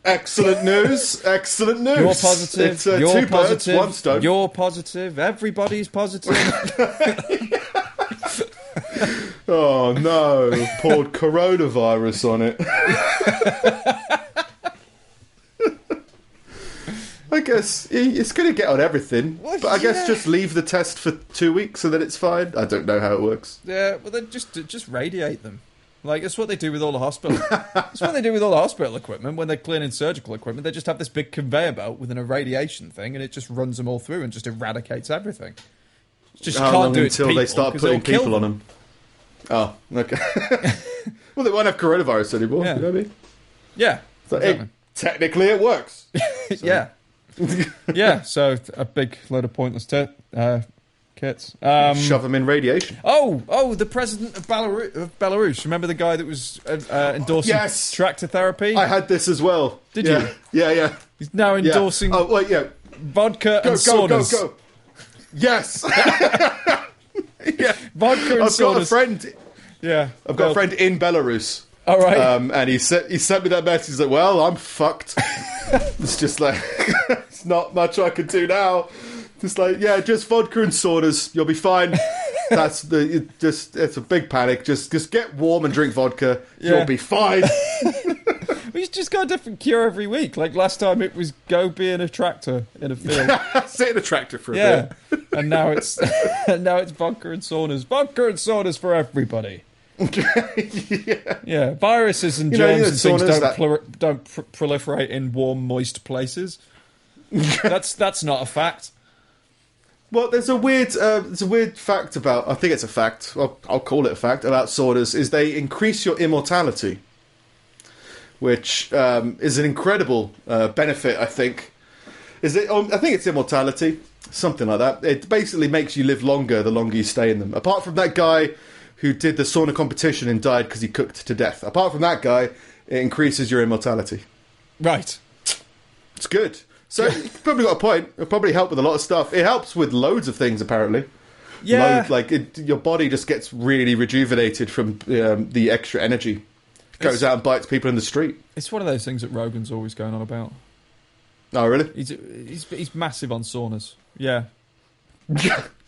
Excellent news. Excellent news. You're positive. It's, you're two positive. Birds, one stone. You're positive. Everybody's positive. Oh no! Poured coronavirus on it. I guess it's going to get on everything, but I guess just leave the test for 2 weeks and then it's fine. I don't know how it works. Yeah, well, then just radiate them. Like, that's what they do with all the hospital. That's what they do with all the hospital equipment when they're cleaning surgical equipment. They just have this big conveyor belt with an irradiation thing, and it just runs them all through and just eradicates everything. It's just how you can't long do it until they start putting people on them? Oh, okay. Well, they won't have coronavirus anymore. Yeah. You know what I mean? Yeah. So exactly. Technically, it works. So. Yeah. Yeah, so a big load of pointless kits. Shove them in radiation. Oh, the president of Belarus. Remember the guy that was endorsing tractor therapy? I had this as well. Did you? Yeah. He's now endorsing vodka and saunas. Go. Yes. Yeah. Vodka and saunas. I've got a friend. Yeah. I've got a friend in Belarus. All right. And he sent me that message. He's like, well, I'm fucked. It's just like, it's not much I can do now. Just like, yeah, just vodka and saunas. You'll be fine. It's a big panic. Just get warm and drink vodka. Yeah. You'll be fine. He's just got a different cure every week. Like last time it was go be in a tractor in a field. Sit in a tractor for a bit. And now it's vodka and saunas. Vodka and saunas for everybody. Yeah, viruses and germs and things don't proliferate in warm, moist places. That's not a fact. Well, there's a weird fact about. I think it's a fact. Well, I'll call it a fact about saunas. Is they increase your immortality, which is an incredible benefit. I think. Is it? I think it's immortality, something like that. It basically makes you live longer the longer you stay in them. Apart from that guy who did the sauna competition and died because he cooked to death. Apart from that guy, it increases your immortality. Right. It's good. So you've probably got a point. It'll probably help with a lot of stuff. It helps with loads of things, apparently. Yeah. Your body just gets really rejuvenated from the extra energy. Goes out and bites people in the street. It's one of those things that Rogan's always going on about. Oh, really? He's massive on saunas. Yeah.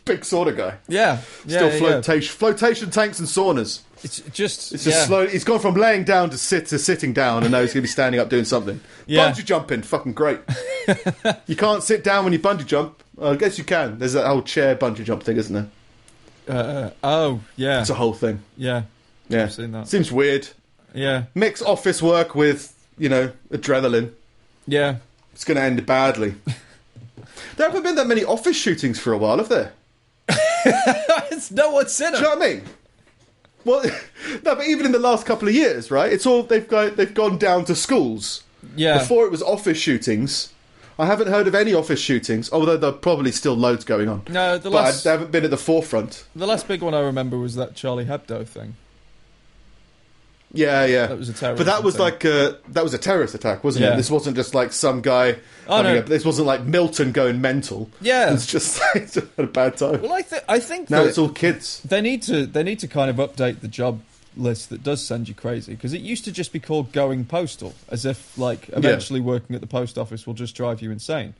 big sauna guy. Yeah. Still flotation tanks and saunas. It's just slow. He's gone from laying down to sitting down, and now he's going to be standing up doing something. Yeah. Bungee jumping, fucking great. You can't sit down when you bungee jump. I guess you can. There's that whole chair bungee jump thing, isn't there? Oh, yeah. It's a whole thing. Yeah. Yeah. I've seen that. Seems weird. Yeah. Mix office work with, adrenaline. Yeah. It's going to end badly. There haven't been that many office shootings for a while, have there? It's no one's in it. Do you know what I mean? Well, no, but even in the last couple of years, right? It's all they've gone down to schools. Yeah. Before it was office shootings. I haven't heard of any office shootings, although there are probably still loads going on. No, they haven't been at the forefront. The last big one I remember was that Charlie Hebdo thing. Yeah. That was a terrorist. But that was that was a terrorist attack, wasn't it? This wasn't just like some guy. This wasn't like Milton going mental. Yeah, it's just had a bad time. Well, I think now it's all kids. They need to kind of update the job list that does send you crazy, because it used to just be called going postal, as if like eventually working at the post office will just drive you insane.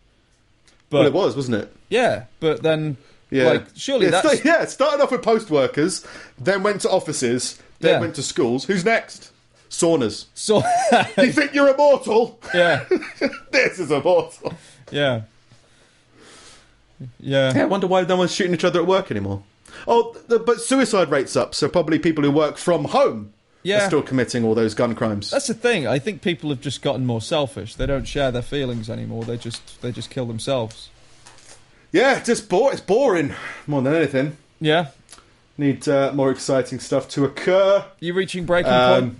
But it was, wasn't it? Yeah, but then surely it started off with post workers, then went to offices. Then went to schools. Who's next? Saunas. You think you're immortal? Yeah. This is immortal. Yeah. Yeah. I wonder why no one's shooting each other at work anymore. Oh, but suicide rate's up, so probably people who work from home are still committing all those gun crimes. That's the thing. I think people have just gotten more selfish. They don't share their feelings anymore. They just kill themselves. Yeah, it's boring more than anything. Yeah. Need more exciting stuff to occur. You reaching breaking point?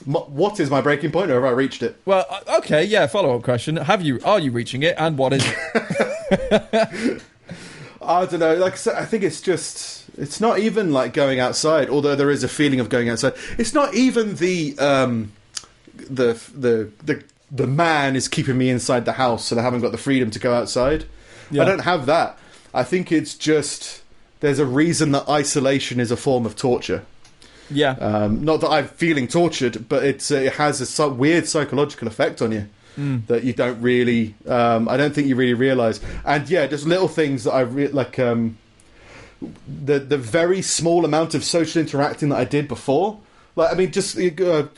What is my breaking point, or have I reached it? Well, okay, yeah. Follow-up question: Are you reaching it, and what is it? I don't know. Like I said, I think it's not even like going outside. Although there is a feeling of going outside. It's not even the man is keeping me inside the house, so I haven't got the freedom to go outside. Yeah. I don't have that. I think it's just. There's a reason that isolation is a form of torture. Yeah. Not that I'm feeling tortured, but it has a weird psychological effect on you that you don't really. I don't think you really realise. And just little things that I like. The very small amount of social interacting that I did before. Like, I mean, just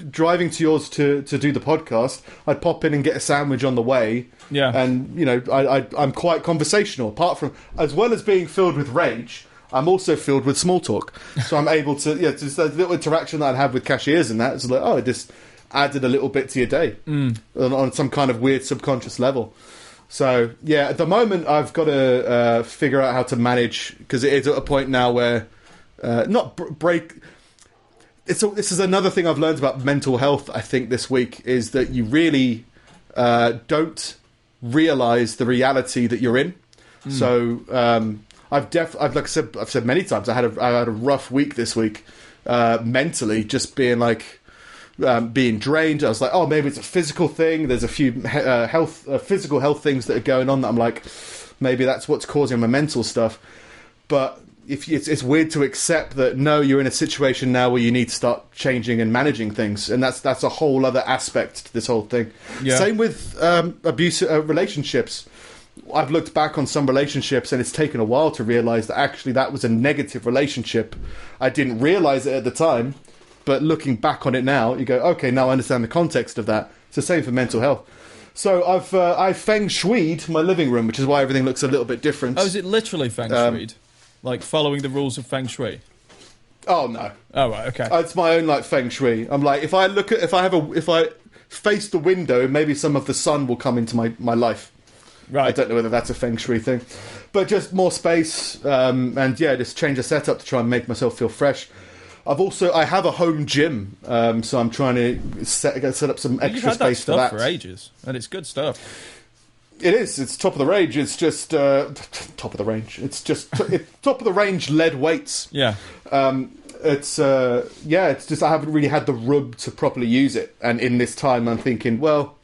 driving to yours to do the podcast, I'd pop in and get a sandwich on the way. Yeah. And I'm quite conversational. Apart from, as well as being filled with rage, I'm also filled with small talk. So I'm able to, just a little interaction that I'd have with cashiers and that. It's like, it just added a little bit to your day on some kind of weird subconscious level. So, at the moment, I've got to figure out how to manage, because it is at a point now where break. This is another thing I've learned about mental health, I think, this week, is that you really don't realise the reality that you're in. So I've said many times, I had a rough week this week, mentally, just being like being drained. I was like, maybe it's a physical thing. There's a few physical health things that are going on that I'm like, maybe that's what's causing my mental stuff. But it's weird to accept that you're in a situation now where you need to start changing and managing things, and that's a whole other aspect to this whole thing. Yeah. Same with abusive relationships. I've looked back on some relationships, and it's taken a while to realise that actually that was a negative relationship. I didn't realise it at the time, but looking back on it now, you go, okay, now I understand the context of that. It's the same for mental health. So I've feng shui'd my living room, which is why everything looks a little bit different. Oh, is it literally feng shui'd? Like following the rules of feng shui? Oh no. Oh right, okay. It's my own like feng shui. I'm like, if I face the window, maybe some of the sun will come into my life. Right. I don't know whether that's a feng shui thing, but just more space, and just change the setup to try and make myself feel fresh. I have a home gym, so I'm trying to set up some extra space for that. You've had that stuff for ages, and it's good stuff. It is. It's top of the range. It's just top of the range. It's just top of the range lead weights. Yeah. It's just I haven't really had the rub to properly use it, and in this time I'm thinking, well,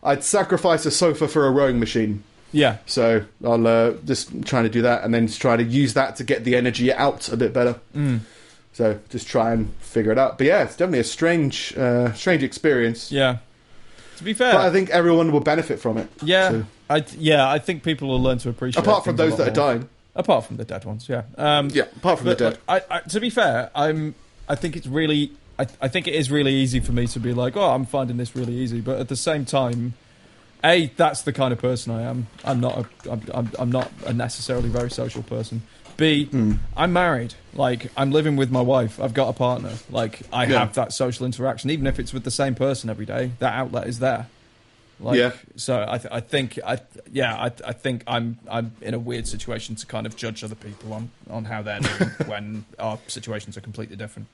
I'd sacrifice a sofa for a rowing machine. Yeah. So I'll just trying to do that, and then just try to use that to get the energy out a bit better. So just try and figure it out. But it's definitely a strange experience. Yeah. To be fair, but I think everyone will benefit from it. Yeah. So. I think people will learn to appreciate. Apart from those that are dying. Apart from the dead ones, yeah. Apart from the dead. To be fair, I think it's really... I think it is really easy for me to be like, oh, I'm finding this really easy. But at the same time, A, that's the kind of person I am. I'm not a necessarily very social person. B, I'm married. Like, I'm living with my wife. I've got a partner. Like, I have that social interaction. Even if it's with the same person every day, that outlet is there. Like, so I think I'm in a weird situation to kind of judge other people on how they're doing when our situations are completely different.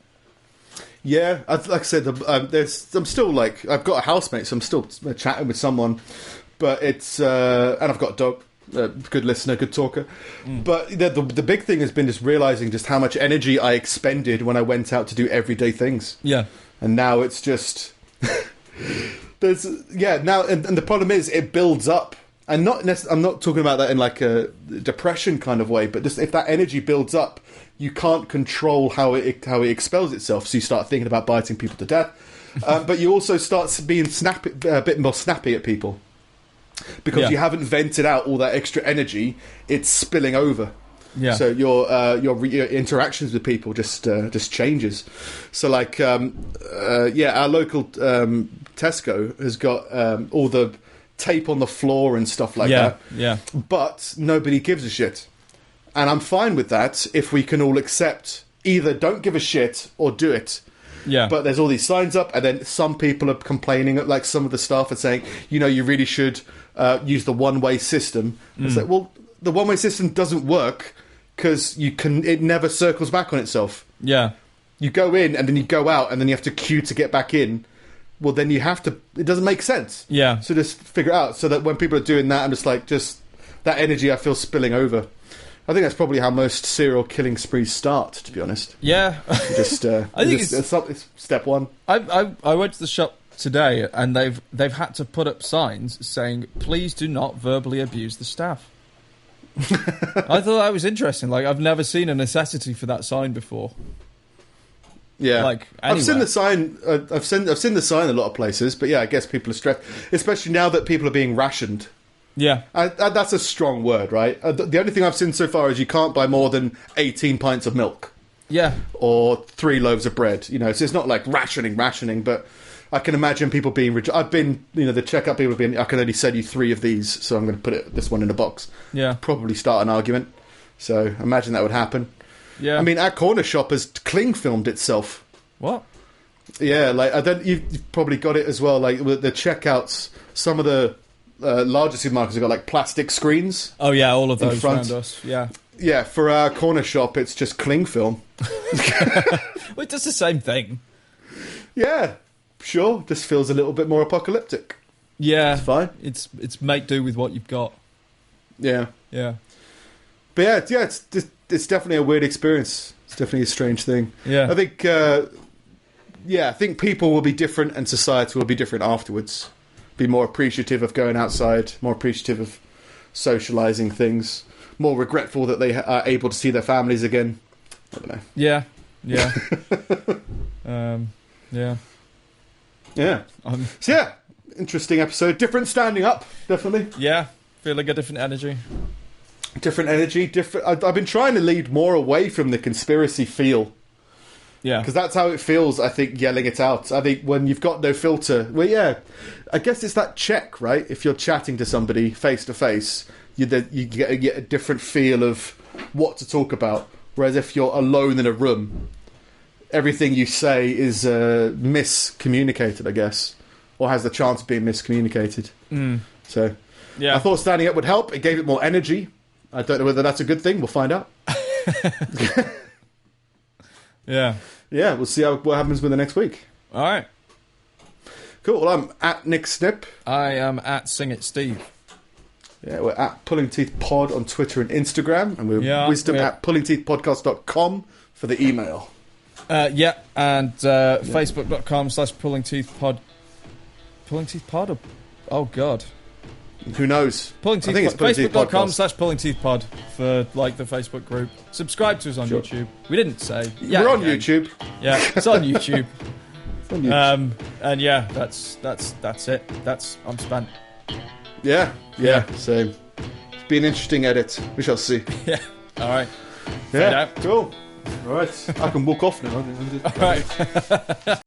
Yeah, like I said, I'm still like, I've got a housemate, so I'm still chatting with someone, but it's and I've got a dog, good listener, good talker. But the big thing has been just realizing just how much energy I expended when I went out to do everyday things. Yeah, and now it's just now, and the problem is it builds up. And I'm not talking about that in like a depression kind of way, but just if that energy builds up, you can't control how it expels itself. So you start thinking about biting people to death, but you also start being a bit more snappy at people because you haven't vented out all that extra energy. It's spilling over. Yeah. So your interactions with people just changes. So like our local Tesco has got all the tape on the floor and stuff like that. Yeah. But nobody gives a shit. And I'm fine with that if we can all accept either don't give a shit or do it. Yeah. But there's all these signs up, and then some people are complaining, like some of the staff are saying, you really should use the one-way system. It's like, well, the one-way system doesn't work because it never circles back on itself. Yeah. You go in and then you go out and then you have to queue to get back in. Well, then you have to... It doesn't make sense. Yeah. So just figure it out. So that when people are doing that, I'm just like, that energy I feel spilling over. I think that's probably how most serial killing sprees start, to be honest. Yeah. I think it's step one. I went to the shop today, and they've had to put up signs saying, please do not verbally abuse the staff. I thought that was interesting. Like, I've never seen a necessity for that sign before. Yeah, like I've seen the sign. I've seen the sign in a lot of places, but yeah, I guess people are stressed, especially now that people are being rationed. Yeah, that's a strong word, right? The only thing I've seen so far is you can't buy more than 18 pints of milk. Yeah, or 3 loaves of bread. So it's not like rationing, but I can imagine people being. I've been, the checkout people have been. I can only sell you 3 of these, so I'm going to put this one in a box. Yeah, probably start an argument. So imagine that would happen. Yeah, I mean, our corner shop has cling filmed itself. What? Yeah, like you've probably got it as well. Like with the checkouts, some of the larger supermarkets have got like plastic screens. Oh yeah, all of those around us. Yeah, yeah. For our corner shop, it's just cling film. Well, it does the same thing. Yeah, sure. Just feels a little bit more apocalyptic. Yeah, it's fine. It's make do with what you've got. Yeah, yeah. But yeah, it's definitely a weird experience. It's definitely a strange thing. Yeah, I think. I think people will be different, and society will be different afterwards. Be more appreciative of going outside, more appreciative of socialising things, more regretful that they are able to see their families again. I don't know. Yeah, yeah, yeah, yeah. So yeah, interesting episode. Different standing up, definitely. Yeah, feeling a different energy. Different energy, I've been trying to lead more away from the conspiracy feel. Yeah. Because that's how it feels, I think, yelling it out. I think when you've got no filter... Well, yeah, I guess it's that check, right? If you're chatting to somebody face-to-face, you get a different feel of what to talk about. Whereas if you're alone in a room, everything you say is miscommunicated, I guess. Or has the chance of being miscommunicated. So, yeah. I thought standing up would help. It gave it more energy. I don't know whether that's a good thing. We'll find out. Yeah. Yeah, we'll see what happens with the next week. All right. Cool. Well, I'm at Nick Snip. I am at Sing It Steve. Yeah, we're at Pulling Teeth Pod on Twitter and Instagram. And we're wisdom at pullingteethpodcast.com for the email. And facebook.com/pullingteethpod. Pulling Teeth Pod? Oh, God. Who knows? Pulling Teeth. I think it's Facebook.com/pullingteethpod for like the Facebook group. Subscribe to us on YouTube. We didn't say. Yeah, we're on YouTube. Yeah, it's on YouTube. It's on YouTube. And yeah, that's it. I'm spent. Yeah. Same. It's been an interesting edit. We shall see. Yeah. All right. Yeah, cool. All right. I can walk off now. All right.